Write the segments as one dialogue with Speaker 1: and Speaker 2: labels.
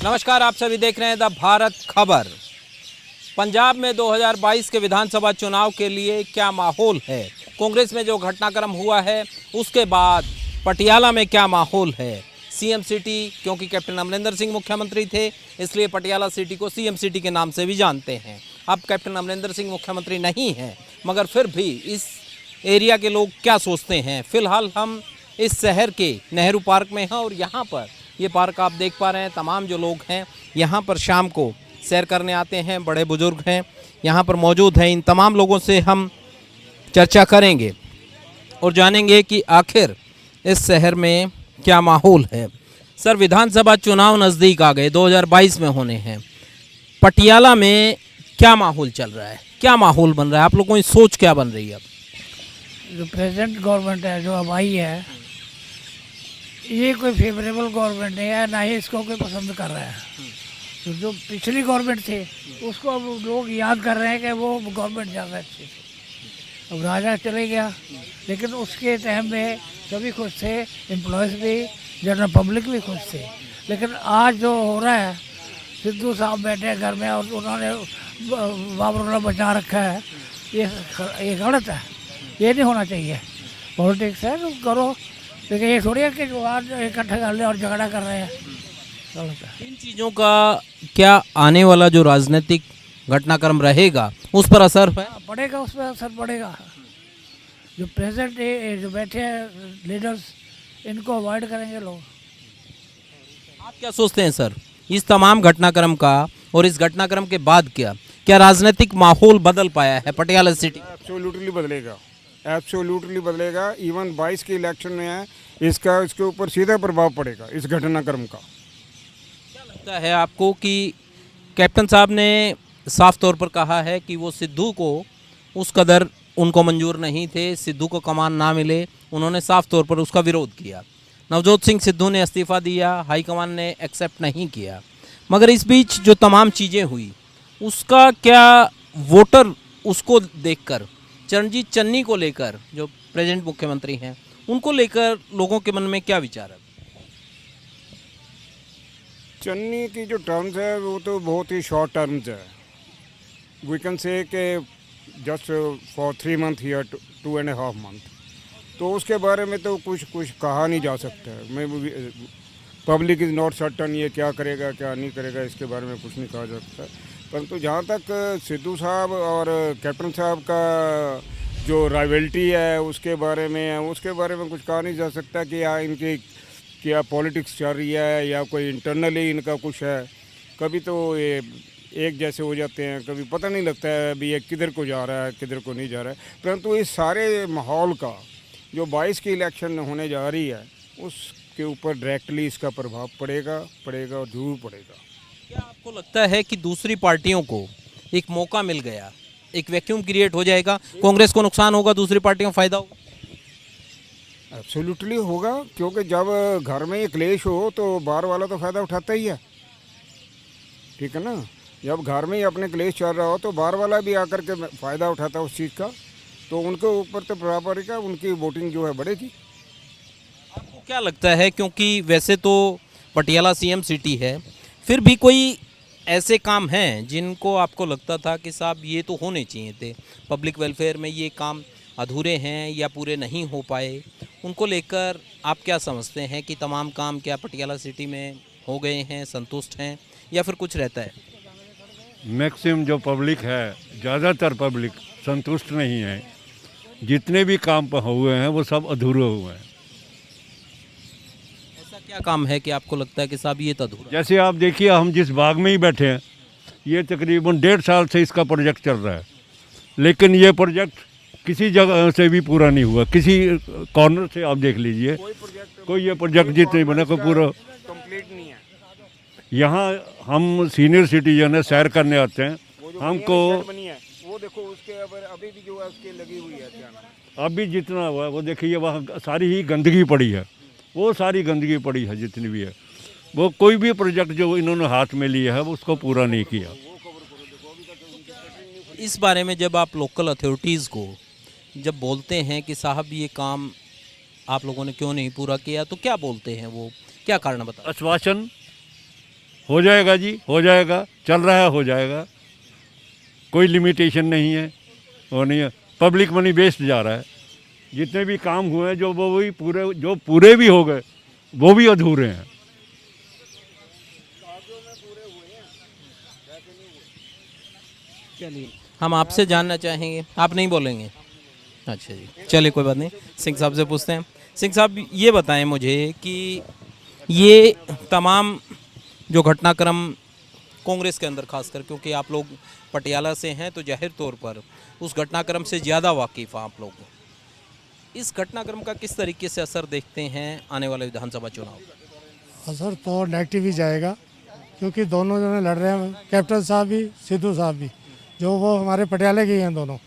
Speaker 1: नमस्कार, आप सभी देख रहे हैं द भारत खबर। पंजाब में 2022 के विधानसभा चुनाव के लिए क्या माहौल है, कांग्रेस में जो घटनाक्रम हुआ है उसके बाद पटियाला में क्या माहौल है। सीएम सिटी, क्योंकि कैप्टन अमरिंदर सिंह मुख्यमंत्री थे इसलिए पटियाला सिटी को सीएम सिटी के नाम से भी जानते हैं। अब कैप्टन अमरिंदर सिंह मुख्यमंत्री नहीं हैं, मगर फिर भी इस एरिया के लोग क्या सोचते हैं। फिलहाल हम इस शहर के नेहरू पार्क में हैं और यहाँ पर ये पार्क आप देख पा रहे हैं। तमाम जो लोग हैं यहाँ पर शाम को सैर करने आते हैं, बड़े बुजुर्ग हैं यहाँ पर मौजूद हैं। इन तमाम लोगों से हम चर्चा करेंगे और जानेंगे कि आखिर इस शहर में क्या माहौल है। सर, विधानसभा चुनाव नज़दीक आ गए, 2022 में होने हैं। पटियाला में क्या माहौल चल रहा है, क्या माहौल बन रहा है, आप लोगों की सोच क्या बन रही है? अब
Speaker 2: जो प्रेजेंट गवर्नमेंट है, जो अब आई है, ये कोई फेवरेबल गवर्नमेंट नहीं है, ना ही इसको कोई पसंद कर रहा है। तो जो पिछली गवर्नमेंट थे उसको अब लोग याद कर रहे हैं कि वो गवर्नमेंट ज़्यादा अच्छी थी। अब राजा चले गया, लेकिन उसके टाइम में सभी खुश थे, एम्प्लॉयज़ भी, जनरल पब्लिक भी खुश थे। लेकिन आज जो हो रहा है, सिद्धू साहब बैठे हैं घर में और उन्होंने बाबरोला बचा रखा है, ये गलत है, ये नहीं होना चाहिए। पॉलिटिक्स है तो करो, लेकिन ये थोड़ी है कि जो आज इकट्ठा कर ले और झगड़ा कर रहे हैं, गलत है।
Speaker 1: इन चीज़ों का क्या आने वाला जो राजनीतिक घटनाक्रम रहेगा उस पर असर है?
Speaker 2: पड़ेगा, उस पर असर पड़ेगा। जो प्रेजेंट जो बैठे हैं लीडर्स, इनको अवॉइड करेंगे लोग।
Speaker 1: आप क्या सोचते हैं सर इस तमाम घटनाक्रम का, और इस घटनाक्रम के बाद क्या राजनीतिक माहौल बदल पाया है पटियाला सिटी?
Speaker 3: एब्सोल्युटली बदलेगा, एब्सोल्युटली बदलेगा। इवन 22 के इलेक्शन में है, इसके ऊपर सीधा प्रभाव पड़ेगा इस घटनाक्रम का।
Speaker 1: क्या लगता है आपको कि कैप्टन साहब ने साफ तौर पर कहा है कि वो सिद्धू को उस कदर उनको मंजूर नहीं थे, सिद्धू को कमान ना मिले, उन्होंने साफ तौर पर उसका विरोध किया। नवजोत सिंह सिद्धू ने इस्तीफ़ा दिया, हाईकमान ने एक्सेप्ट नहीं किया। मगर इस बीच जो तमाम चीज़ें हुई उसका क्या वोटर उसको देखकर, चरणजीत चन्नी को लेकर, जो प्रेजेंट मुख्यमंत्री हैं, उनको लेकर लोगों के मन में क्या विचार है?
Speaker 3: चन्नी की जो टर्म्स है वो तो बहुत ही शॉर्ट टर्म्स है। वी कैन से कि जस्ट फॉर 3 मंथ या 2.5 मंथ, तो उसके बारे में तो कुछ कहा नहीं जा सकता है। मैं पब्लिक इज़ नॉट सर्टन, ये क्या करेगा क्या नहीं करेगा, इसके बारे में कुछ नहीं कहा जा सकता। परंतु जहाँ तक सिद्धू साहब और कैप्टन साहब का जो राइवल्टी है उसके बारे में कुछ कहा नहीं जा सकता कि या इनकी क्या पॉलिटिक्स चल रही है या कोई इंटरनली इनका कुछ है। कभी तो ये एक जैसे हो जाते हैं, कभी पता नहीं लगता है अभी ये किधर को जा रहा है किधर को नहीं जा रहा है। परंतु इस सारे माहौल का जो 22 की इलेक्शन होने जा रही है उसके ऊपर डायरेक्टली इसका प्रभाव पड़ेगा और जरूर पड़ेगा।
Speaker 1: क्या आपको लगता है कि दूसरी पार्टियों को एक मौका मिल गया, एक वैक्यूम क्रिएट हो जाएगा, कांग्रेस को नुकसान होगा, दूसरी पार्टियों को फायदा होगा?
Speaker 3: एब्सोल्युटली होगा, क्योंकि जब घर में ये क्लेश हो तो बाहर वाला तो फ़ायदा उठाता ही है, ठीक है ना। जब घर में ही अपने क्लेश चल रहा हो तो बाहर वाला भी आकर के फ़ायदा उठाता है उस चीज़ का, तो उनके ऊपर तो प्रभाव पड़ेगा, उनकी वोटिंग जो है बढ़ेगी।
Speaker 1: आपको क्या लगता है, क्योंकि वैसे तो पटियाला सीएम सिटी है, फिर भी कोई ऐसे काम हैं जिनको आपको लगता था कि साहब ये तो होने चाहिए थे, पब्लिक वेलफेयर में ये काम अधूरे हैं या पूरे नहीं हो पाए, उनको लेकर आप क्या समझते हैं कि तमाम काम क्या पटियाला सिटी में हो गए हैं, संतुष्ट हैं, या फिर कुछ रहता है?
Speaker 4: मैक्सिमम जो पब्लिक है, ज़्यादातर पब्लिक संतुष्ट नहीं है। जितने भी काम हुए हैं वो सब अधूरे हुए हैं।
Speaker 1: ऐसा क्या काम है कि आपको लगता है कि साहब ये तो अधूरा?
Speaker 4: जैसे आप देखिए, हम जिस बाग में ही बैठे हैं, ये तकरीबन 1.5 साल से इसका प्रोजेक्ट चल रहा है, लेकिन ये प्रोजेक्ट किसी जगह से भी पूरा नहीं हुआ। किसी कॉर्नर से आप देख लीजिए, कोई ये प्रोजेक्ट जितने बना कोई पूरा
Speaker 3: कंप्लीट नहीं है।
Speaker 4: यहाँ हम सीनियर सिटीजन है, सैर करने आते हैं, हमको
Speaker 3: वो देखो उसके अभी भी जो है उसके लगी हुई है, क्या नाम है?
Speaker 4: अभी जितना हुआ है वो देखिए, वहाँ सारी ही गंदगी पड़ी है, वो सारी गंदगी पड़ी है जितनी भी है। वो कोई भी प्रोजेक्ट जो इन्होंने हाथ में लिया है उसको पूरा नहीं किया।
Speaker 1: इस बारे में जब आप लोकल अथॉरिटीज़ को जब बोलते हैं कि साहब ये काम आप लोगों ने क्यों नहीं पूरा किया, तो क्या बोलते हैं वो, क्या कारण बता?
Speaker 4: आश्वासन हो जाएगा जी, हो जाएगा, चल रहा है, हो जाएगा, कोई लिमिटेशन नहीं है, वो नहीं है। पब्लिक मनी वेस्ट जा रहा है, जितने भी काम हुए हैं वो भी पूरे, जो पूरे भी हो गए वो भी अधूरे हैं।
Speaker 1: चलिए हम आपसे जानना चाहेंगे, आप नहीं बोलेंगे? अच्छा जी, चलिए कोई बात नहीं, सिंह साहब से पूछते हैं। सिंह साहब ये बताएं मुझे कि ये तमाम जो घटनाक्रम कांग्रेस के अंदर खासकर, क्योंकि आप लोग पटियाला से हैं तो जाहिर तौर पर उस घटनाक्रम से ज़्यादा वाकिफ़ हैं आप लोग, इस घटनाक्रम का किस तरीके से असर देखते हैं आने वाले विधानसभा चुनाव का?
Speaker 5: असर तो नेगेटिव ही जाएगा, क्योंकि दोनों जने लड़ रहे हैं, कैप्टन साहब भी सिद्धू साहब भी, जो वो हमारे पटियाले के ही हैं दोनों,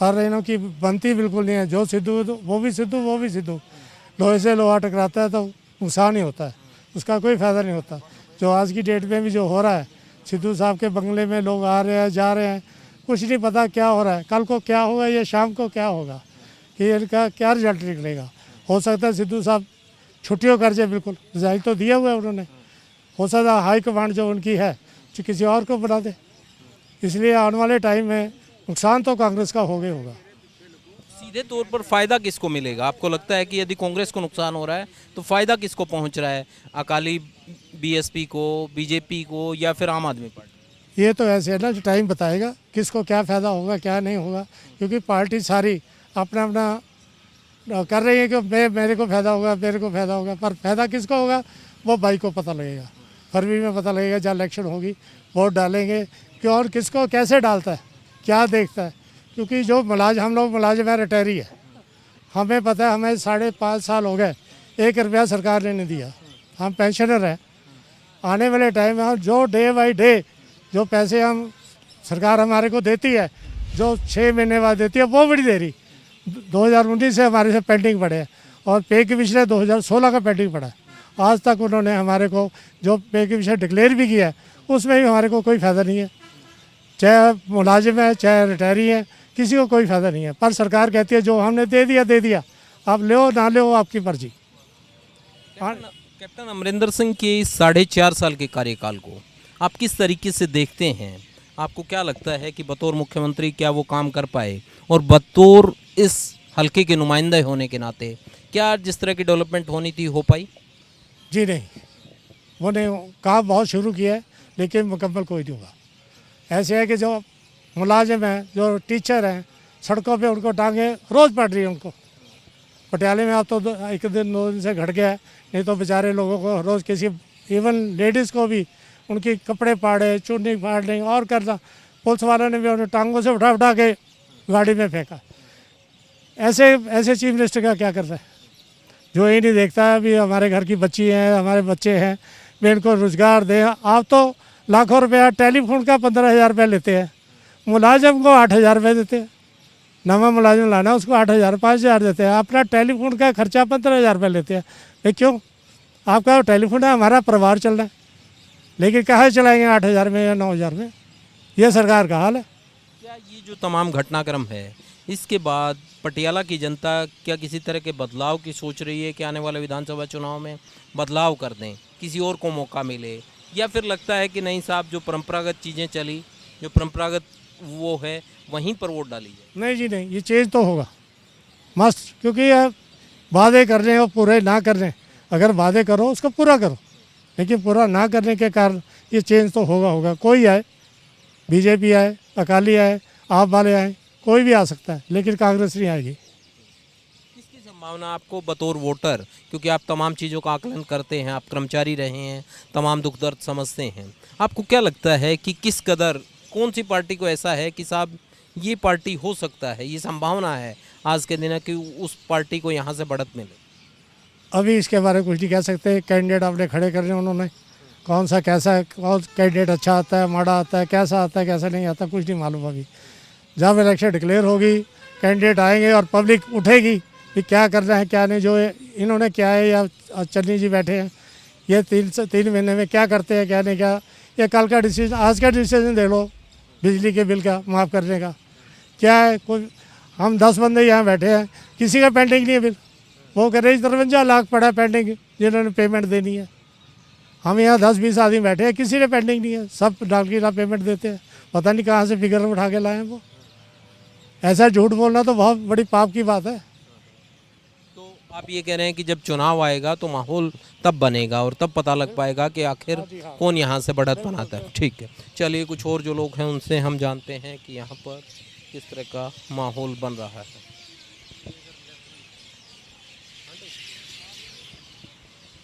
Speaker 5: पर इन्हों की बनती बिल्कुल नहीं है। जो सिद्धू वो भी सिद्धू, वो भी सिद्धू, लोहे से लोहा टकराता है तो नुकसान ही होता है, उसका कोई फ़ायदा नहीं होता। जो आज की डेट में भी जो हो रहा है, सिद्धू साहब के बंगले में लोग आ रहे हैं, जा रहे हैं, कुछ नहीं पता क्या हो रहा है, कल को क्या होगा, ये शाम को क्या होगा, कि इनका क्या रिजल्ट निकलेगा। हो सकता है सिद्धू साहब छुट्टियों कर जाए, बिल्कुल रिजाइन तो दिया हुआ है उन्होंने, हो सकता है हाई कमांड जो उनकी है जो किसी और को बना दे। इसलिए आने वाले टाइम में नुकसान तो कांग्रेस का होगा ही होगा।
Speaker 1: सीधे तौर पर फ़ायदा किसको मिलेगा? आपको लगता है कि यदि कांग्रेस को नुकसान हो रहा है तो फ़ायदा किसको पहुंच रहा है? अकाली बीएसपी को, बीजेपी को, या फिर आम आदमी पार्टी?
Speaker 5: ये तो ऐसे है ना, जो टाइम बताएगा किसको क्या फ़ायदा होगा क्या नहीं होगा, क्योंकि पार्टी सारी अपना अपना कर रही है कि मेरे को फ़ायदा होगा, मेरे को फ़ायदा होगा, पर फ़ायदा किसको होगा वो भाई को पता लगेगा। फरवरी में पता लगेगा जब इलेक्शन होगी, वोट डालेंगे कि और किसको कैसे डालता है, क्या देखता है। क्योंकि जो हम लोग मुलाजिम है, रिटायरी है, हमें पता है, हमें 5.5 साल हो गए 1 रुपया सरकार ने नहीं दिया, हम पेंशनर हैं। आने वाले टाइम में हम जो डे बाई डे जो पैसे हम सरकार हमारे को देती है, जो 6 महीने बाद देती है, वो भी नहीं दे रही। 2019 से हमारे से पेंडिंग पड़े हैं, और पे कमीशन 2016 का पेंडिंग पड़ा है। आज तक उन्होंने हमारे को जो पे कमीशन डिक्लेयर भी किया है, उसमें भी हमारे को कोई फ़ायदा नहीं है। चाहे मुलाजिम है, चाहे रिटायरी है, किसी को कोई फ़ायदा नहीं है। पर सरकार कहती है जो हमने दे दिया, आप लो ना लो आपकी मर्जी।
Speaker 1: कैप्टन अमरिंदर सिंह के इस 4.5 साल के कार्यकाल को आप किस तरीके से देखते हैं? आपको क्या लगता है कि बतौर मुख्यमंत्री क्या वो काम कर पाए, और बतौर इस हल्के के नुमाइंदे होने के नाते क्या जिस तरह की डेवलपमेंट होनी थी हो पाई?
Speaker 5: जी नहीं, उन्होंने काम बहुत शुरू किया है, लेकिन मुकम्मल कोई नहीं हुआ। ऐसे है कि जो मुलाजिम हैं, जो टीचर हैं, सड़कों पे उनको टांगे रोज़ पड़ रही है उनको। पटियाले में अब तो 1 दिन 2 दिन से घट गया है, नहीं तो बेचारे लोगों को रोज़ किसी, इवन लेडीज़ को भी उनके कपड़े फाड़े, चुन्नी फाड़ने और करना, पुलिस वालों ने भी उन्हें टांगों से उठा के गाड़ी में फेंका। ऐसे चीफ मिनिस्टर का क्या कर रहा है, जो ही नहीं देखता है। अभी हमारे घर की बच्ची हैं, हमारे बच्चे हैं, वे इनको रोज़गार दें। आप तो लाखों रुपया टेलीफोन का 15,000 रुपये लेते हैं, मुलाजिम को 8,000 रुपये देते हैं। नवा मुलाजिम लाना उसको 8,000 5,000 देते हैं, अपना टेलीफोन का खर्चा 15,000 रुपये लेते हैं। ये क्यों? आपका टेलीफोन है, हमारा परिवार चल रहा है, लेकिन कहाँ चलाएंगे 8,000 में या 9,000 में? ये सरकार का हाल है।
Speaker 1: क्या ये जो तमाम घटनाक्रम है, इसके बाद पटियाला की जनता क्या किसी तरह के बदलाव की सोच रही है कि आने वाले विधानसभा चुनाव में बदलाव कर दें, किसी और को मौका मिले, या फिर लगता है कि नहीं साहब जो परंपरागत चीज़ें चली, जो परंपरागत वो है वहीं पर वोट डाली जाए?
Speaker 5: नहीं जी नहीं, ये चेंज तो होगा मस्त, क्योंकि ये वादे कर रहे हैं और पूरे ना कर रहे हैं। अगर वादे करो उसको पूरा करो, लेकिन पूरा ना करने के कारण ये चेंज तो होगा। कोई आए, बीजेपी आए, अकाली आए, आप वाले आए, कोई भी आ सकता है, लेकिन कांग्रेस नहीं आएगी।
Speaker 1: किसकी संभावना आपको बतौर वोटर, क्योंकि आप तमाम चीज़ों का आकलन करते हैं, आप कर्मचारी रहे हैं, तमाम दुख दर्द समझते हैं, आपको क्या लगता है कि किस कदर कौन सी पार्टी को ऐसा है कि साहब ये पार्टी हो सकता है, ये संभावना है आज के दिन कि उस पार्टी को यहाँ से बढ़त मिले?
Speaker 5: अभी इसके बारे में कुछ नहीं कह सकते। कैंडिडेट आपने खड़े कर रहे हैं उन्होंने, कौन कैंडिडेट अच्छा आता है, माड़ा आता है, कैसा आता है, कैसा नहीं आता, कुछ नहीं मालूम। अभी जब इलेक्शन डिक्लेयर होगी, कैंडिडेट आएंगे और पब्लिक उठेगी कि क्या करना है क्या नहीं। जो इन्होंने क्या है, या चन्नी जी बैठे हैं, ये 3 महीने में क्या करते हैं क्या नहीं, क्या ये कल का डिसीजन, आज का डिसीजन दे लो बिजली के बिल का माफ़ करने का। क्या है, कोई हम 10 बंदे यहाँ बैठे हैं, किसी का पेंडिंग नहीं है बिल, वो कह रहे 53 लाख पड़ा पेंडिंग जिन्होंने पेमेंट देनी है। हम यहाँ 10-20 आदमी बैठे हैं, किसी ने पेंडिंग नहीं है, सब डालकिला पेमेंट देते हैं। पता नहीं कहाँ से फिगर उठा के लाए हैं वो। ऐसा झूठ बोलना तो बहुत बड़ी पाप की बात है।
Speaker 1: तो आप ये कह रहे हैं कि जब चुनाव आएगा तो माहौल तब बनेगा और तब पता लग पाएगा कि आखिर कौन यहाँ से बढ़त बनाता है। ठीक है, चलिए कुछ और जो लोग हैं उनसे हम जानते हैं कि यहाँ पर किस तरह का माहौल बन रहा है।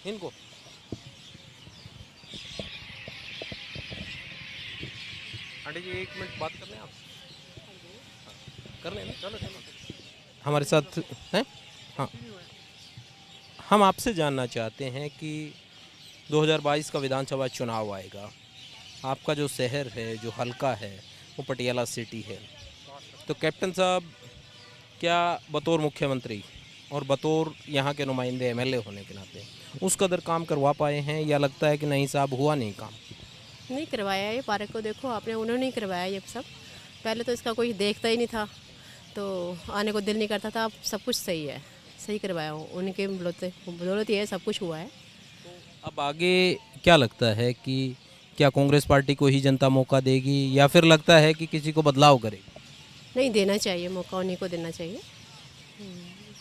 Speaker 1: इनको आंटी जी 1 मिनट बात कर लें आप, कर लेना, चलो हमारे साथ हैं। हाँ, हम आपसे जानना चाहते हैं कि 2022 का विधानसभा चुनाव आएगा, आपका जो शहर है, जो हलका है, वो पटियाला सिटी है, तो कैप्टन साहब क्या बतौर मुख्यमंत्री और बतौर यहाँ के नुमाइंदे एमएलए होने के नाते उस कदर काम करवा पाए हैं, या लगता है कि नहीं साहब हुआ नहीं काम?
Speaker 6: नहीं करवाया है। ये पार्क को देखो आपने, उन्होंने नहीं करवाया ये सब। पहले तो इसका कोई देखता ही नहीं था, तो आने को दिल नहीं करता था। अब सब कुछ सही है, सही करवाया हो, उनके बदौलत ही है सब कुछ हुआ है।
Speaker 1: अब आगे क्या लगता है कि क्या कांग्रेस पार्टी को ही जनता मौका देगी, या फिर लगता है कि किसी को बदलाव करेगी?
Speaker 6: नहीं, देना चाहिए मौका, उन्हीं को देना चाहिए।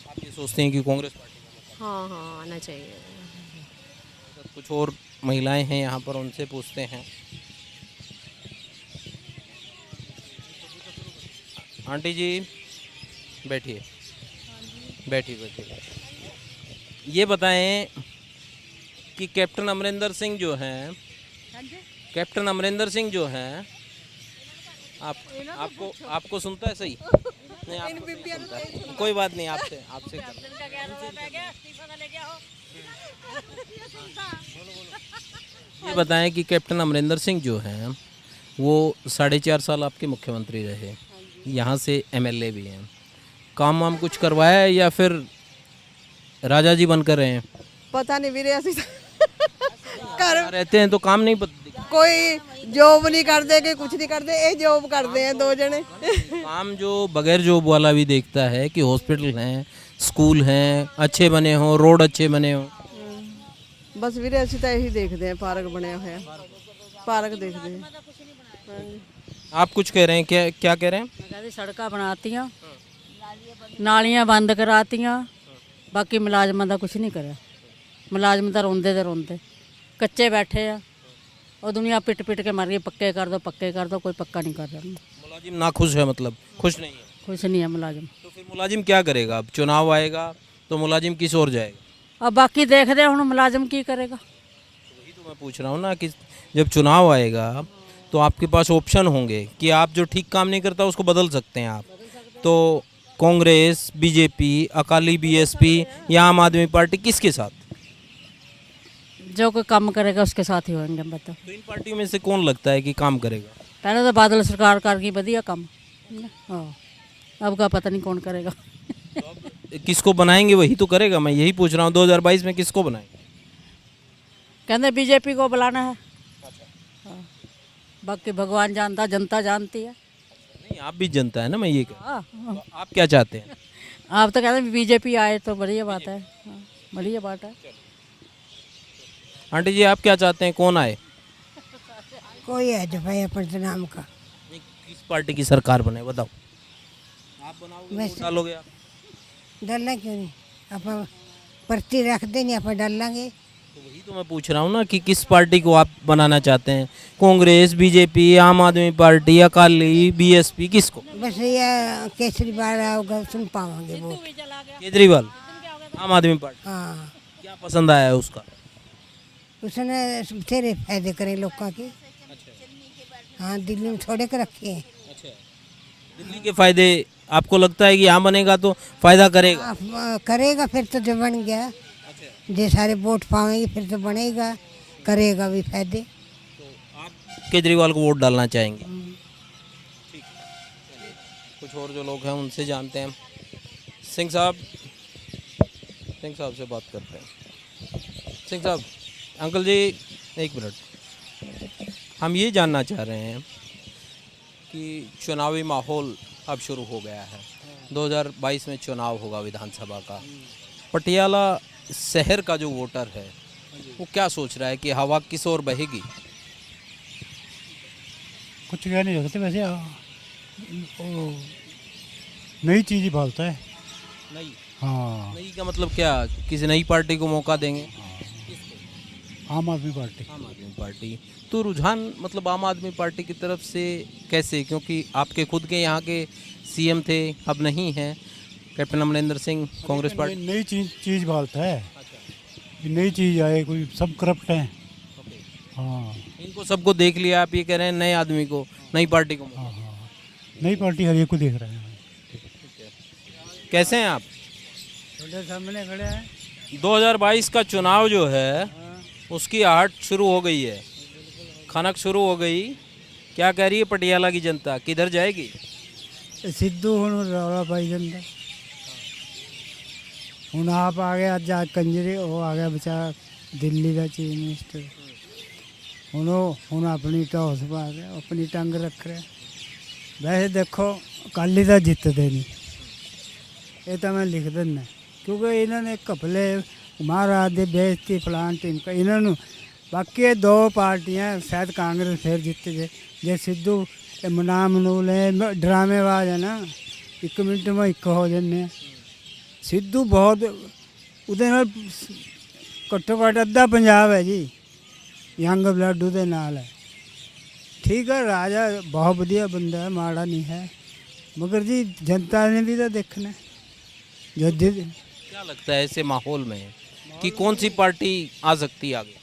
Speaker 1: आप ये सोचते हैं कि कांग्रेस पार्टी को?
Speaker 6: हाँ हाँ, आना चाहिए।
Speaker 1: कुछ और महिलाएं हैं यहाँ पर, उनसे पूछते हैं। आंटी जी बैठिए, बैठिए। ये बताएं कि कैप्टन अमरिंदर सिंह जो हैं, कैप्टन अमरिंदर सिंह जो हैं, आपको सुनता है सही? नहीं, आपको नहीं सुनता है। कोई बात नहीं, आपसे ये बताएं कि कैप्टन अमरिंदर सिंह जो हैं वो 4.5 साल आपके मुख्यमंत्री रहे, यहाँ से एमएलए भी हैं, काम वाम कुछ करवाया है या फिर राजा जी बनकर रहे हैं?
Speaker 7: पता नहीं वीरे, ਅਸੀਂ
Speaker 1: यहाँ रहते हैं तो काम नहीं पता।
Speaker 7: कोई जॉब नहीं करते कि कुछ नहीं करते, ये जॉब करते हैं 2 जने।
Speaker 1: काम जो बगैर जॉब वाला भी देखता है कि हॉस्पिटल हैं, स्कूल हैं, अच्छे बने हों, रोड अच्छे बने हों।
Speaker 7: बस वीरे ਅਸੀਂ ਤਾਂ ਇਹੀ ਦੇਖਦੇ हैं, पार्क ਬਣਿਆ ਹੋਇਆ, पार्क देखते हैं।
Speaker 1: आप कुछ कह रहे हैं, क्या कह रहे हैं?
Speaker 8: कहते सड़ਕਾਂ ਬਣਾਤੀਆਂ, ਨਾਲੀਆਂ ਬੰਦ ਕਰਾਤੀਆਂ, ਬਾਕੀ ਮੁਲਾਜ਼ਮਾਂ ਦਾ ਕੁਝ ਨਹੀਂ ਕਰਿਆ। ਮੁਲਾਜ਼ਮ ਤਾਂ ਰੋਂਦੇ ਤੇ ਰੋਂਦੇ, ਕੱਚੇ ਬੈਠੇ ਆ, ਉਹ ਦੁਨੀਆ ਪਿੱਟ ਪਿੱਟ ਕੇ ਮਰ ਗਈ। ਪੱਕੇ ਕਰ ਦੋ, ਪੱਕੇ कर दो, कोई पक्का नहीं कर रहा।
Speaker 1: मुलाजिम नाखुश है, मतलब खुश नहीं है?
Speaker 8: कुछ नहीं है मुलाजिम।
Speaker 1: तो फिर मुलाजिम क्या करेगा? अब चुनाव आएगा तो मुलाजिम किस ओर जाएगा?
Speaker 8: अब बाकी देखते हैं हुण मुलाजिम की करेगा।
Speaker 1: वही तो मैं पूछ रहा हूँ ना कि जब चुनाव आएगा तो आपके पास ऑप्शन होंगे कि आप जो ठीक काम नहीं करता उसको बदल सकते हैं आप। तो कांग्रेस, बीजेपी, अकाली, बीएसपी या आम आदमी पार्टी, किसके साथ?
Speaker 8: जो कोई काम करेगा उसके साथ ही होंगे। बताओ,
Speaker 1: तो इन पार्टियों में से कौन लगता है कि काम करेगा?
Speaker 8: पहले तो बादल सरकार कर गई बढ़िया काम, हाँ, अब का पता नहीं कौन करेगा।
Speaker 1: किसको बनाएंगे वही तो करेगा, मैं यही पूछ रहा हूँ। 2022 में किसको बनाएंगे?
Speaker 8: कहते बीजेपी को बुलाना है, हाँ, बाकी भगवान जानता, जनता जानती है।
Speaker 1: नहीं, आप भी जनता है ना, मैं ये कह
Speaker 8: हाँ,
Speaker 1: तो आप क्या चाहते हैं?
Speaker 8: आप तो कहते बीजेपी आए तो बढ़िया बात है, हाँ, बढ़िया बात है।
Speaker 1: आंटी जी आप क्या चाहते हैं, कौन आए?
Speaker 9: कोई है जो भाई अपने नाम का।
Speaker 1: नहीं, किस पार्टी की सरकार बने बताओ। आप बनाओगे,
Speaker 9: वैसे-
Speaker 1: वोट डालोगे आप?
Speaker 9: डरना क्यों नहीं, आप पर्ची रख देंगे, आप डाल लेंगे।
Speaker 1: तो वही तो मैं पूछ रहा हूँ ना कि किस पार्टी को आप बनाना चाहते हैं? कांग्रेस, बीजेपी, आम आदमी पार्टी, अकाली, बीएसपी, किसको?
Speaker 9: बस ये केजरीवाल होगा, सुन पाओगे वो।
Speaker 1: केजरीवाल, आम आदमी पार्टी।
Speaker 9: हाँ,
Speaker 1: क्या पसंद आया है उसका?
Speaker 9: उसने बथेरे फायदे करे लोगों के। हाँ, दिल्ली में थोड़े के रखे हैं।
Speaker 1: अच्छा, दिल्ली के फायदे आपको लगता है कि यहाँ बनेगा तो फायदा करेगा?
Speaker 9: आप करेगा फिर तो जो बन गया, जो सारे वोट पाएंगे फिर तो बनेगा, करेगा भी फायदे।
Speaker 1: केजरीवाल को वोट डालना चाहेंगे? ठीक है, कुछ और जो लोग हैं उनसे जानते हैं। सिंह साहब से बात करते हैं। सिंह साहब, अंकल जी 1 मिनट, हम ये जानना चाह रहे हैं कि चुनावी माहौल अब शुरू हो गया है, 2022 में चुनाव होगा विधानसभा का। पटियाला शहर का जो वोटर है वो क्या सोच रहा है कि हवा किस ओर बहेगी?
Speaker 2: कुछ कह नहीं सकते वैसे वो नई चीज़ ही भालता है।
Speaker 1: नहीं,
Speaker 2: हाँ,
Speaker 1: नहीं का मतलब क्या? किसी नई पार्टी को मौका देंगे?
Speaker 2: आम आदमी पार्टी।
Speaker 1: आम आदमी पार्टी। तो रुझान मतलब आम आदमी पार्टी की तरफ से कैसे? क्योंकि आपके खुद के यहाँ के सीएम थे, अब नहीं हैं, कैप्टन अमरिंदर सिंह, कांग्रेस पार्टी।
Speaker 2: नई चीज़ भालता है कि नई चीज़ आए, कोई सब करप्ट हैं। हाँ
Speaker 1: इनको सबको देख लिया, आप ये कह रहे हैं नए आदमी को, नई पार्टी को मौका।
Speaker 2: हाँ हाँ, नई पार्टी हर एक को देख रहे हैं।
Speaker 1: कैसे हैं आप?
Speaker 2: छोटे सामने खड़े हैं।
Speaker 1: 2022 का चुनाव जो है उसकी आहट शुरू हो गई है, खनक शुरू हो गई। क्या कह रही है पटियाला की जनता, किधर जाएगी?
Speaker 2: सिद्धू हूँ रौला पाई जनता हूँ आप आ गया अज कंजरी वो आ गया बेचारा दिल्ली का चीफ मिनिस्टर हूँ अपनी टॉस पा रहे अपनी टंग रख रहे। वैसे देखो अकाली तो जितते नहीं, ये तो मैं लिख देना क्योंकि इन्होंने कपले महाराज की बेइज्जती फलान टीम का इन्होंने। बाकी ये दो पार्टियां शायद कांग्रेस फिर जीत जाए जे सिद्धू मनामनूल है ड्रामेबाज है ना, एक मिनट में एक हो जाने। सिद्धू बहुत ਉਹਦੇ ਨਾਲ ਘੱਟੋ ਘੱਟ ਅੱਧਾ ਪੰਜਾਬ ਹੈ ਜੀ ਯੰਗ ਬਲੱਡ ਉਹਦੇ ਨਾਲ ਹੈ। ठीक है राजा बहुत बढ़िया बंदा है, माड़ा नहीं है, मगर जी जनता ने भी तो देखना जो
Speaker 1: क्या लगता है ऐसे माहौल में कि कौन सी पार्टी आ सकती है आगे?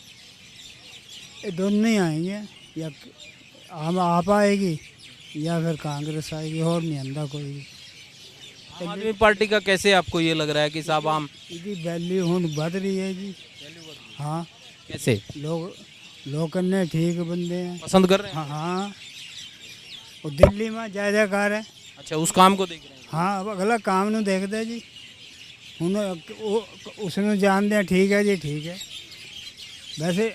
Speaker 2: ये दोनों ही आएंगे, या हम आप आएगी या फिर कांग्रेस आएगी, और नहीं आंदा कोई।
Speaker 1: आम आदमी पार्टी का कैसे आपको ये लग रहा है कि साहब आम
Speaker 2: इसकी वैल्यू हूँ बढ़ रही है जी। हाँ
Speaker 1: कैसे
Speaker 2: लोग करने ठीक बंदे हैं,
Speaker 1: पसंद कर रहे हैं?
Speaker 2: हाँ हाँ। और दिल्ली में जय जयकार है।
Speaker 1: अच्छा, उस काम को देख रहे हैं?
Speaker 2: हाँ अब अगला काम नहीं देखते जी, उसने जान दिया ठीक है जी ठीक है। वैसे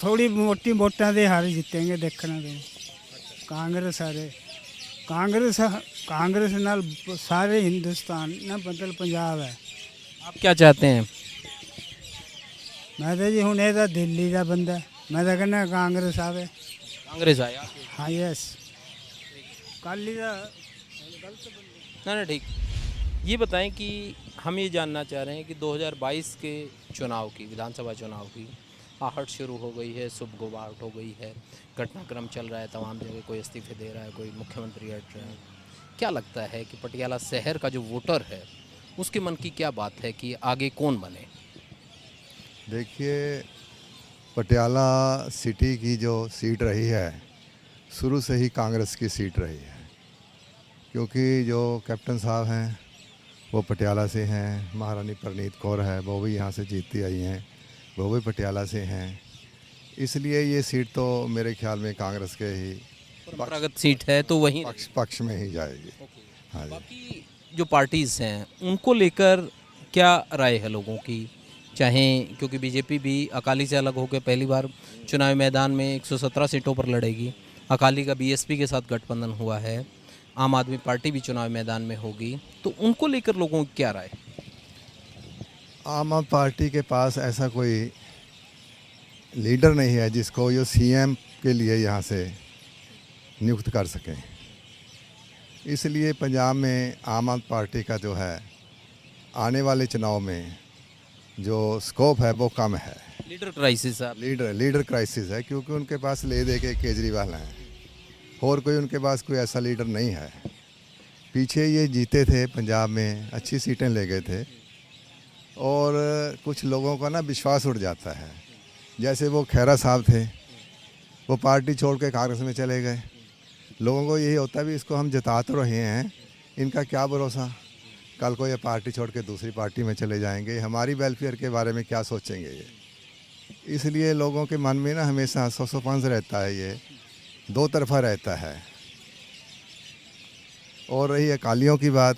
Speaker 2: थोड़ी मोटी वोटा से हारे जीतेंगे देखना तो। कांग्रेस हारे कांग्रेस नाल सारे हिंदुस्तान ना मतलब पंजाब है।
Speaker 1: आप क्या चाहते हैं?
Speaker 2: मैं तो जी हूँ ये तो दिल्ली का बंदा, मैं तो कहना कांग्रेस आवे।
Speaker 1: कांग्रेस आया?
Speaker 2: हाँ यस, काली का
Speaker 1: ना ठीक। ये बताएं कि हम ये जानना चाह रहे हैं कि 2022 के चुनाव की, विधानसभा चुनाव की आहट शुरू हो गई है, सुबगुबाहट हो गई है, घटनाक्रम चल रहा है तमाम जगह, कोई इस्तीफे दे रहा है, कोई मुख्यमंत्री हट रहे हैं। क्या लगता है कि पटियाला शहर का जो वोटर है उसके मन की क्या बात है कि आगे कौन बने?
Speaker 10: देखिए, पटियाला सिटी की जो सीट रही है शुरू से ही कांग्रेस की सीट रही है, क्योंकि जो कैप्टन साहब हैं वो पटियाला से हैं, महारानी परनीत कौर है वो भी यहाँ से जीतती आई हैं, वो भी पटियाला से हैं, इसलिए ये सीट तो मेरे ख्याल में कांग्रेस के ही
Speaker 1: परंपरागत सीट है तो वहीं
Speaker 10: पक्ष में ही जाएगी। हाँ जी।
Speaker 1: बाकी जो पार्टीज़ हैं उनको लेकर क्या राय है लोगों की? चाहे क्योंकि बीजेपी भी अकाली से अलग होकर पहली बार चुनावी मैदान में 117 सीटों पर लड़ेगी, अकाली का बीएसपी के साथ गठबंधन हुआ है, आम आदमी पार्टी भी चुनावी मैदान में होगी, तो उनको लेकर लोगों की क्या राय?
Speaker 10: आम आदमी पार्टी के पास ऐसा कोई लीडर नहीं है जिसको ये सीएम के लिए यहाँ से नियुक्त कर सकें, इसलिए पंजाब में आम आदमी पार्टी का जो है आने वाले चुनाव में जो स्कोप है वो कम है।
Speaker 1: लीडर क्राइसिस है।
Speaker 10: लीडर क्राइसिस है, क्योंकि उनके पास ले दे के केजरीवाल हैं, और कोई उनके पास कोई ऐसा लीडर नहीं है। पीछे ये जीते थे पंजाब में, अच्छी सीटें ले गए थे, और कुछ लोगों का ना विश्वास उड़ जाता है। जैसे वो खैरा साहब थे, वो पार्टी छोड़ के कांग्रेस में चले गए, लोगों को यही होता है भी इसको हम जिता तो रहे हैं, इनका क्या भरोसा, कल को ये पार्टी छोड़ के दूसरी पार्टी में चले जाएंगे, हमारी वेलफेयर के बारे में क्या सोचेंगे ये। इसलिए लोगों के मन में ना हमेशा सौसोपंस रहता है, ये दो तरफा रहता है। और रही अकालियों की बात,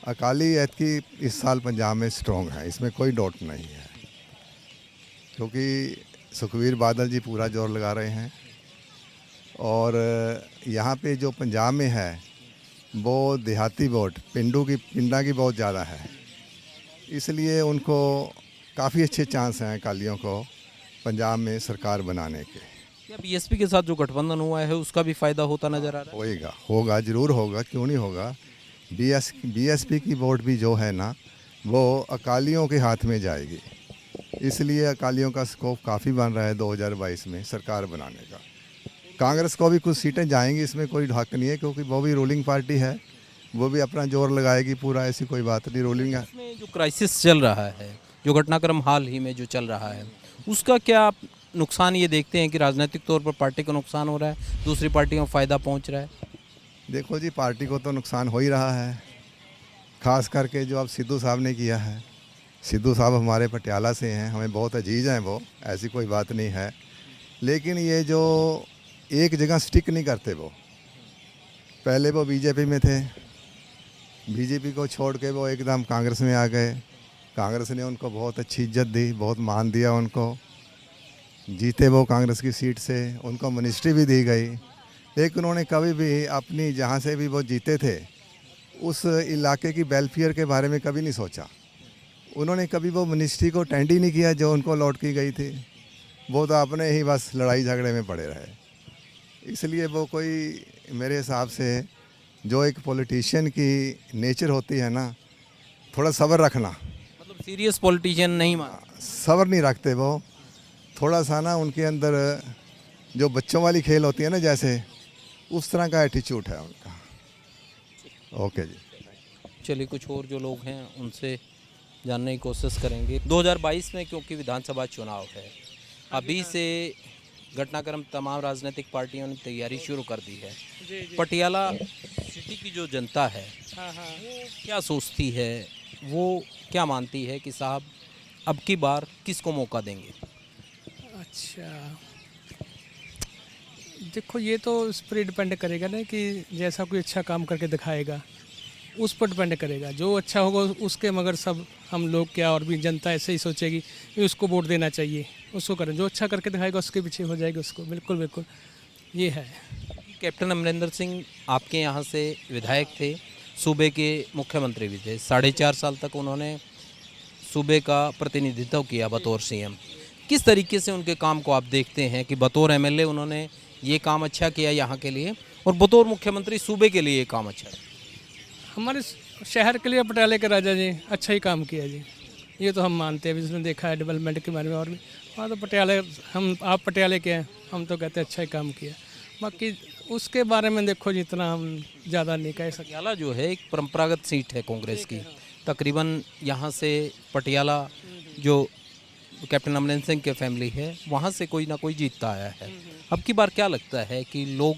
Speaker 10: अकाली ऐतकी इस साल पंजाब में स्ट्रॉन्ग है, इसमें कोई डाउट नहीं है, क्योंकि सुखबीर बादल जी पूरा जोर लगा रहे हैं, और यहाँ पे जो पंजाब में है वो देहाती वोट पिंडा की बहुत ज़्यादा है, इसलिए उनको काफ़ी अच्छे चांस हैं अकालियों को पंजाब में सरकार बनाने के।
Speaker 1: क्या बीएसपी के साथ जो गठबंधन हुआ है उसका भी फायदा होता नजर आ रहा है?
Speaker 10: होगा ज़रूर होगा, क्यों नहीं होगा। बीएसपी की वोट भी जो है ना वो अकालियों के हाथ में जाएगी, इसलिए अकालियों का स्कोप काफ़ी बन रहा है 2022 में सरकार बनाने का। कांग्रेस को भी कुछ सीटें जाएंगी, इसमें कोई ढाक नहीं है, क्योंकि वो भी रूलिंग पार्टी है, वो भी अपना जोर लगाएगी पूरा, ऐसी कोई बात नहीं। रूलिंग है।
Speaker 1: इसमें जो क्राइसिस चल रहा है, जो घटनाक्रम हाल ही में जो चल रहा है, उसका क्या आप नुकसान ये देखते हैं कि राजनीतिक तौर पर पार्टी को नुकसान हो रहा है, दूसरी पार्टियों को फ़ायदा पहुंच रहा है?
Speaker 10: देखो जी, पार्टी को तो नुकसान हो ही रहा है, खास करके जो अब सिद्धू साहब ने किया है। सिद्धू साहब हमारे पटियाला से हैं, हमें बहुत अजीज़ हैं वो, ऐसी कोई बात नहीं है, लेकिन ये जो एक जगह स्टिक नहीं करते, वो पहले वो बीजेपी में थे, बीजेपी को छोड़ के वो एकदम कांग्रेस में आ गए। कांग्रेस ने उनको बहुत अच्छी इज्जत दी, बहुत मान दिया उनको, जीते वो कांग्रेस की सीट से, उनको मिनिस्ट्री भी दी गई, लेकिन उन्होंने कभी भी अपनी जहाँ से भी वो जीते थे उस इलाके की वेलफेयर के बारे में कभी नहीं सोचा। उन्होंने कभी वो मिनिस्ट्री को टेंड ही नहीं किया जो उनको लौट की गई थी, वो तो अपने ही बस लड़ाई झगड़े में पड़े रहे। इसलिए वो कोई, मेरे हिसाब से जो एक पॉलिटिशियन की नेचर होती है ना, थोड़ा सब्र रखना,
Speaker 1: मतलब सीरियस पॉलिटिशियन नहीं माना,
Speaker 10: सब्र नहीं रखते वो, थोड़ा सा ना उनके अंदर जो बच्चों वाली खेल होती है ना, जैसे उस तरह का एटीट्यूड है उनका। ओके जी,
Speaker 1: चलिए कुछ और जो लोग हैं उनसे जानने की कोशिश करेंगे। 2022 में क्योंकि विधानसभा चुनाव है, अभी से घटनाक्रम तमाम राजनीतिक पार्टियों ने तैयारी शुरू कर दी है। पटियाला सिटी की जो जनता है वो क्या सोचती है, वो क्या मानती है कि साहब अब की बार किसको मौका देंगे?
Speaker 11: अच्छा, देखो ये तो उस पर डिपेंड करेगा ना कि जैसा कोई अच्छा काम करके दिखाएगा उस पर डिपेंड करेगा। जो अच्छा होगा उसके, मगर सब हम लोग क्या और भी जनता ऐसे ही सोचेगी कि उसको वोट देना चाहिए, उसको करें, जो अच्छा करके दिखाएगा उसके पीछे हो जाएगा उसको। बिल्कुल बिल्कुल ये है।
Speaker 1: कैप्टन अमरिंदर सिंह आपके यहाँ से विधायक थे, सूबे के मुख्यमंत्री भी थे, 4.5 साल तक उन्होंने सूबे का प्रतिनिधित्व किया बतौर सीएम। किस तरीके से उनके काम को आप देखते हैं कि बतौर एमएलए उन्होंने ये काम अच्छा किया यहाँ के लिए, और बतौर मुख्यमंत्री सूबे के लिए ये काम अच्छा है?
Speaker 11: हमारे शहर के लिए पटियाले के राजा जी अच्छा ही काम किया जी, ये तो हम मानते हैं, जिसने देखा है डेवलपमेंट के बारे में। और भी हाँ, तो पटियाले, हम आप पटियाले के हैं, हम तो कहते हैं अच्छा ही काम किया। बाकी उसके बारे में देखो जितना हम ज़्यादा नहीं कह सकते।
Speaker 1: पटियाला जो है एक परंपरागत सीट है कांग्रेस की, तकरीबन यहाँ से पटियाला जो कैप्टन अमरिंदर सिंह के फैमिली है वहाँ से कोई ना कोई जीतता आया है। अब की बार क्या लगता है कि लोग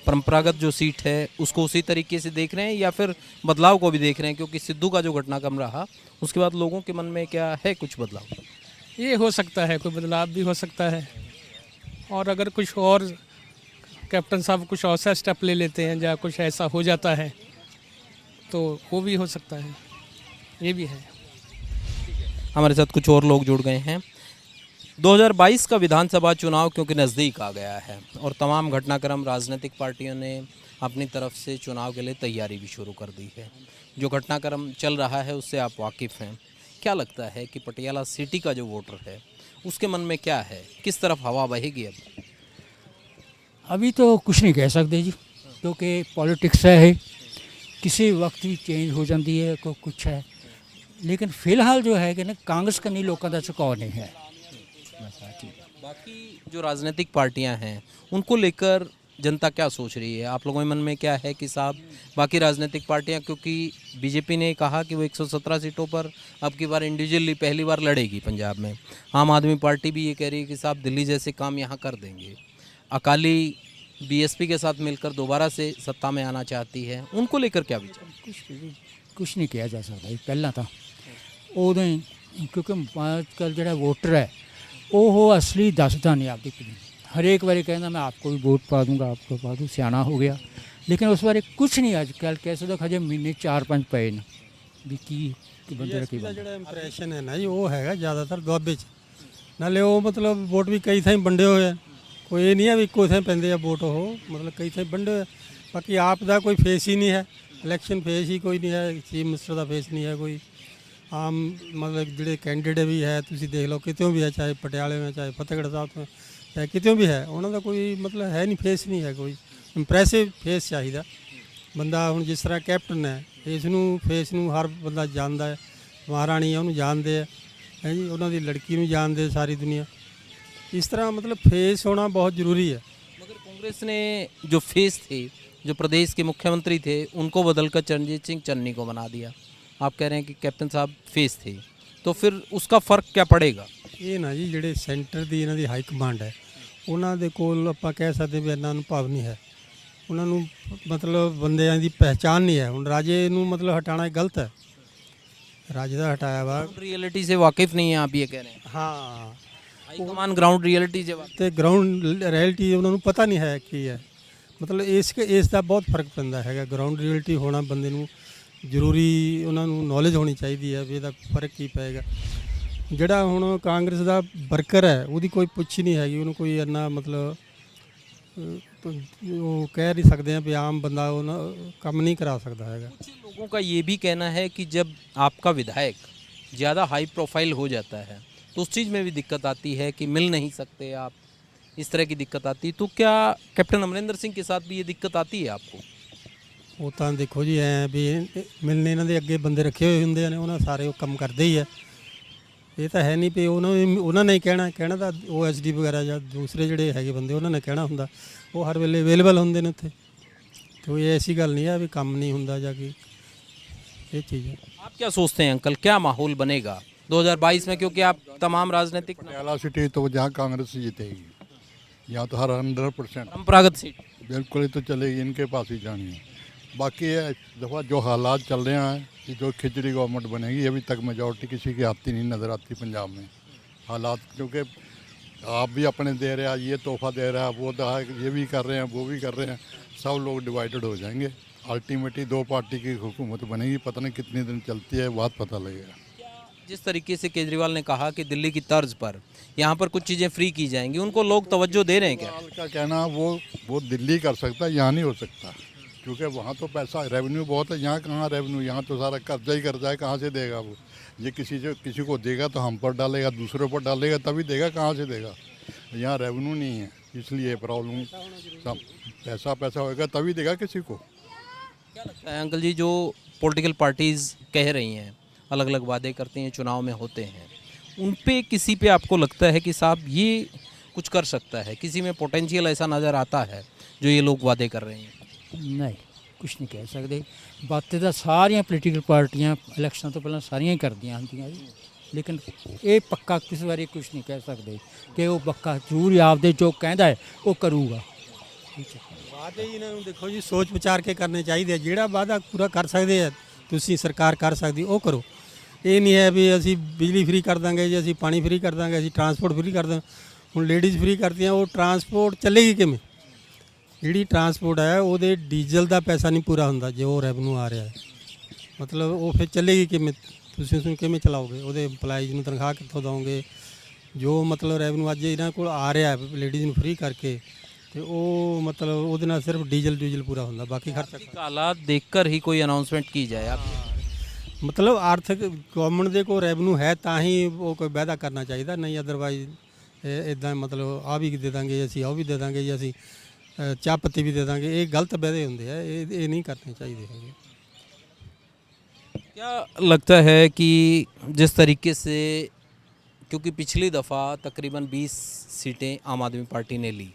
Speaker 1: परंपरागत जो सीट है उसको उसी तरीके से देख रहे हैं या फिर बदलाव को भी देख रहे हैं? क्योंकि सिद्धू का जो घटनाक्रम रहा उसके बाद लोगों के मन में क्या है कुछ बदलाव?
Speaker 11: ये हो सकता है, कोई बदलाव भी हो सकता है, और अगर कुछ और कैप्टन साहब कुछ और सा स्टेप ले लेते हैं या कुछ ऐसा हो जाता है तो वो भी हो सकता है, ये भी है।
Speaker 1: हमारे साथ कुछ और लोग जुड़ गए हैं। 2022 का विधानसभा चुनाव क्योंकि नज़दीक आ गया है और तमाम घटनाक्रम राजनीतिक पार्टियों ने अपनी तरफ से चुनाव के लिए तैयारी भी शुरू कर दी है। जो घटनाक्रम चल रहा है उससे आप वाकिफ़ हैं। क्या लगता है कि पटियाला सिटी का जो वोटर है उसके मन में क्या है, किस तरफ हवा बहेगी? अब
Speaker 12: अभी तो कुछ नहीं कह सकते जी, क्योंकि पॉलिटिक्स है, किसी वक्त भी चेंज हो जाती है, को कुछ है, लेकिन फिलहाल जो है कि ना कांग्रेस का नहीं, लोगों का चुकाव नहीं है।
Speaker 1: बाकी जो राजनीतिक पार्टियां हैं उनको लेकर जनता क्या सोच रही है? आप लोगों के मन में क्या है कि साहब बाकी राजनीतिक पार्टियां, क्योंकि बीजेपी ने कहा कि वो 117 सीटों पर अब की बार इंडिविजुअली पहली बार लड़ेगी पंजाब में। आम आदमी पार्टी भी ये कह रही है कि साहब दिल्ली जैसे काम यहाँ कर देंगे। अकाली बीएसपी के साथ मिलकर दोबारा से सत्ता में आना चाहती है, उनको लेकर क्या विचार?
Speaker 12: कुछ नहीं किया जा सकता। पहला तो उदों ही, क्योंकि आजकल जो वोटर है वो असली दसदा नहीं आपकी कुछ, हरेक बारी कहना मैं आपको भी वोट पा दूंगा, आपको पा दूँ, सियाना हो गया, लेकिन उस बारे कुछ नहीं अजकल कैसे तो हजे महीने 4-5 पे ने भी की बंदे की
Speaker 13: जो इंप्रैशन है ना जी वो है ज़्यादातर दुआबे च नाले वो मतलब वोट भी कई थाई वंडे हुए हैं, कोई ये नहीं है भी इको थाई पेंदे वोट, हो मतलब कई थाई वंडे हुए। बाकी आप दा कोई फेस ही नहीं है, इलैक्शन फेस ही कोई नहीं है, चीफ मिनिस्टर का फेस नहीं है कोई, ਆਮ ਮਤਲਬ ਜਿਹੜੇ ਕੈਂਡੀਡੇਟ ਵੀ ਹੈ ਤੁਸੀਂ ਦੇਖ ਲਓ ਕਿਤੋਂ ਵੀ ਹੈ, ਚਾਹੇ ਪਟਿਆਲੇ ਵਿੱਚ, ਚਾਹੇ ਫਤਿਹਗੜ੍ਹ ਸਾਹਿਬ ਤੋਂ, ਚਾਹੇ ਕਿਤੋਂ ਵੀ ਹੈ, ਉਹਨਾਂ ਦਾ ਕੋਈ ਮਤਲਬ ਹੈ ਨਹੀਂ, ਫੇਸ ਨਹੀਂ ਹੈ ਕੋਈ ਇੰਪ੍ਰੈਸਿਵ ਫੇਸ ਚਾਹੀਦਾ ਬੰਦਾ। ਹੁਣ ਜਿਸ ਤਰ੍ਹਾਂ ਕੈਪਟਨ ਹੈ, ਇਸ ਨੂੰ ਫੇਸ ਨੂੰ ਹਰ ਬੰਦਾ ਜਾਣਦਾ ਹੈ, ਮਹਾਰਾਣੀ ਹੈ ਉਹਨੂੰ ਜਾਣਦੇ ਹੈ ਜੀ, ਉਹਨਾਂ ਦੀ ਲੜਕੀ ਨੂੰ ਜਾਣਦੇ ਸਾਰੀ ਦੁਨੀਆ। इस तरह मतलब फेस होना बहुत ज़रूरी है।
Speaker 1: मगर कांग्रेस ने जो फेस थे, जो प्रदेश के मुख्यमंत्री थे, उनको बदलकर चरणजीत सिंह चन्नी को बना दिया। आप कह रहे हैं कि कैप्टन साहब फेस थे, तो फिर उसका फ़र्क क्या पड़ेगा?
Speaker 13: ਇਹ ਨਾ ਜੀ ਜਿਹੜੇ ਸੈਂਟਰ ਦੀ ਇਹਨਾਂ ਦੀ ਹਾਈ ਕਮਾਂਡ ਹੈ, ਉਹਨਾਂ ਦੇ ਕੋਲ ਆਪਾਂ ਕਹਿ ਸਕਦੇ ਵੀ ਇੰਨਾ ਅਨੁਭਵ ਨਹੀਂ ਹੈ, ਉਹਨਾਂ ਨੂੰ ਮਤਲਬ ਬੰਦਿਆਂ ਦੀ ਪਹਿਚਾਣ ਨਹੀਂ ਹੈ। ਹੁਣ ਰਾਜੇ ਨੂੰ ਮਤਲਬ ਹਟਾਣਾ ਗਲਤ ਹੈ, ਰਾਜੇ ਦਾ ਹਟਾਇਆ ਵਾ।
Speaker 1: रियलिटी से वाकिफ़ नहीं है आप ये कह रहे हैं?
Speaker 13: ਹਾਂ
Speaker 1: हाईकमान ग्राउंड रियलिटी से वाकिफ़।
Speaker 13: ਤੇ ਗਰਾਊਂਡ ਰਿਐਲਿਟੀ ਉਹਨਾਂ ਨੂੰ ਪਤਾ ਨਹੀਂ ਹੈ ਕੀ ਹੈ। ਮਤਲਬ ਇਸ ਦਾ ਬਹੁਤ ਫਰਕ ਪੈਂਦਾ ਹੈਗਾ। ਗਰਾਊਂਡ ਰਿਐਲਿਟੀ ਹੋਣਾ ਬੰਦੇ ਨੂੰ ਜ਼ਰੂਰੀ, ਉਹਨਾਂ ਨੂੰ ਨੌਲੇਜ ਹੋਣੀ ਚਾਹੀਦੀ ਹੈ ਵੀ ਇਹਦਾ ਫਰਕ ਕੀ ਪਏਗਾ। ਜਿਹੜਾ ਹੁਣ ਕਾਂਗਰਸ ਦਾ ਵਰਕਰ ਹੈ ਉਹਦੀ ਕੋਈ ਪੁੱਛ ਨਹੀਂ ਹੈਗੀ, ਉਹਨੂੰ ਕੋਈ ਇੰਨਾ ਮਤਲਬ ਉਹ ਕਹਿ ਨਹੀਂ ਸਕਦੇ ਆ ਵੀ ਆਮ ਬੰਦਾ ਉਹ ਕੰਮ ਨਹੀਂ ਕਰਾ ਸਕਦਾ ਹੈਗਾ।
Speaker 1: कुछ लोगों का ये भी कहना है कि जब आपका विधायक ज़्यादा हाई प्रोफाइल हो जाता है तो उस चीज़ में भी दिक्कत आती है कि मिल नहीं सकते आप, इस तरह की दिक्कत आती है। तो क्या कैप्टन अमरिंदर सिंह के साथ भी ये दिक्कत आती है आपको?
Speaker 13: ਉਹ ਤਾਂ ਦੇਖੋ ਜੀ ਐ ਵੀ ਮਿਲਣੇ ਇਹਨਾਂ ਦੇ ਅੱਗੇ ਬੰਦੇ ਰੱਖੇ ਹੋਏ ਹੁੰਦੇ ਨੇ, ਉਹਨਾਂ ਸਾਰੇ ਉਹ ਕੰਮ ਕਰਦੇ ਹੀ ਹੈ। ਇਹ ਤਾਂ ਹੈ ਨਹੀਂ ਵੀ ਉਹਨਾਂ ਨੇ ਕਹਿਣਾ ਤਾਂ OSD ਵਗੈਰਾ ਜਾਂ ਦੂਸਰੇ ਜਿਹੜੇ ਹੈਗੇ ਬੰਦੇ ਉਹਨਾਂ ਨੇ ਕਹਿਣਾ ਹੁੰਦਾ, ਉਹ ਹਰ ਵੇਲੇ ਅਵੇਲੇਬਲ ਹੁੰਦੇ ਨੇ ਉੱਥੇ। तो ये ऐसी गल नहीं है भी काम नहीं होंदा जाके, ये चीज़ है।
Speaker 1: आप क्या सोचते हैं अंकल, क्या माहौल बनेगा 2022 में? क्योंकि आप तमाम राजनीतिक
Speaker 14: पटियाला सीट तो जहाँ कांग्रेस जीतेगी, यहाँ तो हर 100%
Speaker 1: परंपरागत सीट
Speaker 14: बिल्कुल ही तो चलेगी, इनके पास ही जानी है। बाकी ये दफ़ा जो हालात चल रहे हैं, ये जो खिचड़ी गवर्नमेंट बनेगी, अभी तक मेजॉरिटी किसी की आती नहीं नज़र आती पंजाब में हालात, क्योंकि आप भी अपने दे रहे हैं, ये तोहफा दे रहा है, वो ये भी कर रहे हैं, वो भी कर रहे हैं, सब लोग डिवाइडेड हो जाएंगे। अल्टीमेटली दो पार्टी की हुकूमत बनेगी, पता नहीं कितने दिन चलती है, बात पता लगेगा।
Speaker 1: जिस तरीके से केजरीवाल ने कहा कि दिल्ली की तर्ज पर यहाँ पर कुछ चीज़ें फ्री की जाएंगी, उनको लोग तवज्जो दे रहे हैं क्या?
Speaker 14: क्या कहना, वो दिल्ली कर सकता है, यहाँ नहीं हो सकता, क्योंकि वहाँ तो पैसा रेवेन्यू बहुत है, यहाँ कहाँ रेवेन्यू, यहाँ तो सारा कर्जा ही कर्जा है, कहाँ से देगा वो? ये किसी को देगा तो हम पर डालेगा, दूसरों पर डालेगा, तभी देगा, कहाँ से देगा? यहाँ रेवेन्यू नहीं है, इसलिए प्रॉब्लम। सब पैसा होगा तभी देगा किसी को।
Speaker 1: क्या लगता है अंकल जी, जो पॉलिटिकल पार्टीज़ कह रही हैं, अलग अलग वादे करती हैं, चुनाव में होते हैं, उन पे किसी पे आपको लगता है कि साहब ये कुछ कर सकता है, किसी में पोटेंशियल ऐसा नज़र आता है जो ये लोग वादे कर रहे हैं?
Speaker 12: नहीं, कुछ नहीं कह सकते। बातें तो सारियां पोलीटिकल पार्टियां इलैक्शन तो पहले सारियां ही करदियां होंदियां जी, लेकिन ये पक्का किस बारे कुछ नहीं कह सकते कि वो पक्का जरूर ही आपदे जो कहता है वो करूगा।
Speaker 13: ਵਾਅਦੇ ਇਹਨਾਂ ਨੂੰ ਦੇਖੋ ਜੀ ਸੋਚ ਵਿਚਾਰ ਕੇ ਕਰਨੇ ਚਾਹੀਦੇ, ਜਿਹੜਾ ਵਾਅਦਾ ਪੂਰਾ ਕਰ ਸਕਦੇ ਆ ਤੁਸੀਂ, ਸਰਕਾਰ ਕਰ ਸਕਦੀ ਉਹ ਕਰੋ। ਇਹ ਨਹੀਂ ਹੈ ਵੀ ਅਸੀਂ ਬਿਜਲੀ ਫ੍ਰੀ ਕਰ ਦਾਂਗੇ ਜੀ, ਅਸੀਂ ਪਾਣੀ ਫ੍ਰੀ ਕਰ ਦਾਂਗੇ, ਅਸੀਂ ਟਰਾਂਸਪੋਰਟ ਫ੍ਰੀ ਕਰ ਦਾਂਗੇ। ਹੁਣ ਲੇਡੀਜ਼ ਫ੍ਰੀ ਕਰਦੀਆਂ, ਉਹ ਟਰਾਂਸਪੋਰਟ ਚੱਲੇਗੀ ਕਿਵੇਂ? ਜਿਹੜੀ ਟਰਾਂਸਪੋਰਟ ਹੈ ਉਹਦੇ ਡੀਜ਼ਲ ਦਾ ਪੈਸਾ ਨਹੀਂ ਪੂਰਾ ਹੁੰਦਾ ਜੋ ਰੈਵਨਿਊ ਆ ਰਿਹਾ ਹੈ, ਮਤਲਬ ਉਹ ਫਿਰ ਚੱਲੇਗੀ ਕਿਵੇਂ? ਤੁਸੀਂ ਉਸਨੂੰ ਕਿਵੇਂ ਚਲਾਓਗੇ? ਉਹਦੇ ਇੰਪਲਾਈਜ਼ ਨੂੰ ਤਨਖਾਹ ਕਿੱਥੋਂ ਦਓਗੇ? ਜੋ ਮਤਲਬ ਰੈਵਨਿਊ ਅੱਜ ਇਹਨਾਂ ਕੋਲ ਆ ਰਿਹਾ ਲੇਡੀਜ਼ ਨੂੰ ਫ੍ਰੀ ਕਰਕੇ, ਤੇ ਉਹ ਮਤਲਬ ਉਹਦੇ ਨਾਲ ਸਿਰਫ ਡੀਜ਼ਲ ਪੂਰਾ ਹੁੰਦਾ, ਬਾਕੀ ਖਰਚਾ।
Speaker 1: हालात देखकर ही कोई अनाउंसमेंट की जाए आप?
Speaker 13: ਮਤਲਬ ਆਰਥਿਕ ਗਵਰਨਮੈਂਟ ਦੇ ਕੋਲ ਰੈਵਨਿਊ ਹੈ ਤਾਂ ਹੀ ਉਹ ਕੋਈ ਵਾਅਦਾ ਕਰਨਾ ਚਾਹੀਦਾ, ਨਹੀਂ ਅਦਰਵਾਈਜ਼ ਇੱਦਾਂ ਮਤਲਬ ਆ ਵੀ ਦੇ ਦਾਂਗੇ ਅਸੀਂ, ਉਹ ਵੀ ਦੇ ਦਾਂਗੇ ਜੀ, ਅਸੀਂ ਚਾਹ ਪੱਤੀ ਵੀ ਦੇ ਦਾਂਗੇ, ਇਹ ਗਲਤ ਵਾਅਦੇ ਹੁੰਦੇ ਆ, ਇਹ ਨਹੀਂ ਕਰਨੇ ਚਾਹੀਦੇ ਹੈਗੇ।
Speaker 1: क्या लगता है कि जिस तरीके से, क्योंकि पिछली दफ़ा तकरीबन 20 सीटें आम आदमी पार्टी ने ली,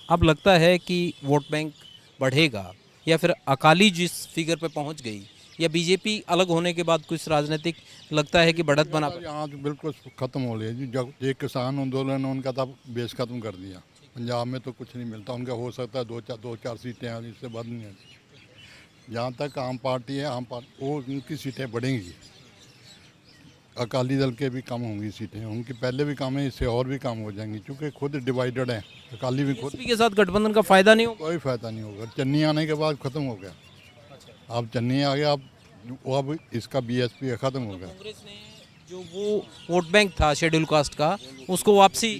Speaker 1: अब लगता है कि वोट बैंक बढ़ेगा या फिर अकाली जिस फिगर पे पहुंच गई, या बीजेपी अलग होने के बाद कुछ राजनीतिक लगता है कि बढ़त बना?
Speaker 14: यहाँ तो बिल्कुल ख़त्म हो लिया जी, जब एक किसान आंदोलन उनका तब बेस ख़त्म कर दिया। पंजाब में तो कुछ नहीं मिलता, उनका हो सकता है दो चार सीटें हैं, इससे बद नहीं है। जहाँ तक आम पार्टी है, आम पार्टी वो उनकी सीटें बढ़ेंगी, अकाली दल के भी कम होंगी सीटें, उनकी पहले भी कम है, इससे और भी कम हो जाएंगी, क्योंकि खुद डिवाइडेड हैं, अकाली भी खुद।
Speaker 1: के साथ गठबंधन का फ़ायदा नहीं होगा?
Speaker 14: कोई फ़ायदा नहीं होगा, चन्नी आने के बाद ख़त्म हो गया। अब चन्नी आ गया, अब इसका BSP ख़त्म हो गया।
Speaker 1: कांग्रेस ने जो वो वोट बैंक था शेड्यूल कास्ट का, उसको वापसी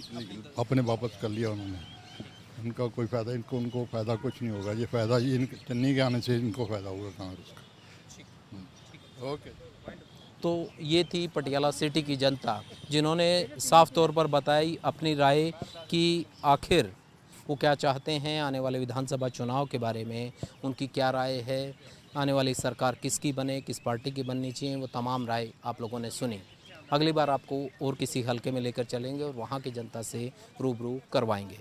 Speaker 14: अपने वापस कर लिया उन्होंने, उनका कोई फ़ायदा, उनको फ़ायदा कुछ नहीं होगा। ये फ़ायदा ये चन्नी के आने से इनको फ़ायदा होगा कांग्रेस का। ओके।
Speaker 1: तो ये थी पटियाला सिटी की जनता, जिन्होंने साफ तौर पर बताई अपनी राय कि आखिर वो क्या चाहते हैं आने वाले विधानसभा चुनाव के बारे में, उनकी क्या राय है, आने वाली सरकार किसकी बने, किस पार्टी की बननी चाहिए, वो तमाम राय आप लोगों ने सुनी। अगली बार आपको और किसी हलके में लेकर चलेंगे और वहाँ की जनता से रूबरू करवाएंगे।